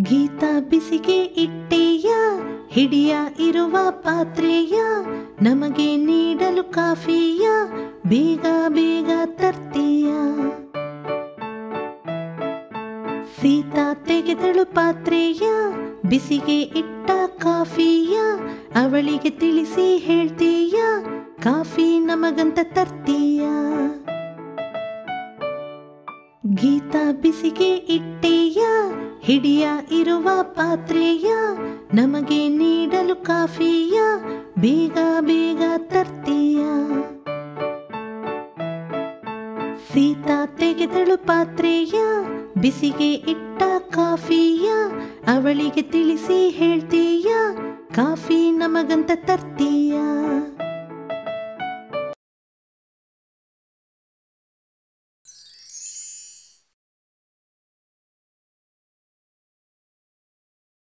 ಗೀತಾ ಬಿಸಿಗೆ ಇಟ್ಟೆಯ ಹಿಡಿಯ ಇರುವ ಪಾತ್ರೆಯ ನಮಗೆ ನೀಡಲು ಕಾಫಿಯ ಬೇಗ ಬೇಗ ತರ್ತೀಯ. ಸೀತಾ ತೆಗೆದಳು ಪಾತ್ರೆಯ ಬಿಸಿಗೆ ಇಟ್ಟ ಕಾಫಿಯ ಅವಳಿಗೆ ತಿಳಿಸಿ ಹೇಳ್ತೀಯ ಕಾಫಿ ನಮಗಂತ ತರ್ತೀಯ. ಗೀತಾ ಬಿಸಿಗೆ ಇಟ್ಟೆಯ ಹಿಡಿಯ ಇರುವ ಪಾತ್ರೆಯ ನಮಗೆ ನೀಡಲು ಕಾಫಿಯ ಬೇಗ ಬೇಗ ತರ್ತೀಯ. ಸೀತಾ ತೆಗೆದಳು ಪಾತ್ರೆಯ ಬಿಸಿಗೆ ಇಟ್ಟ ಕಾಫಿಯ ಅವಳಿಗೆ ತಿಳಿಸಿ ಹೇಳ್ತೀಯ ಕಾಫಿ ನಮಗಂತ ತರ್ತೀಯ.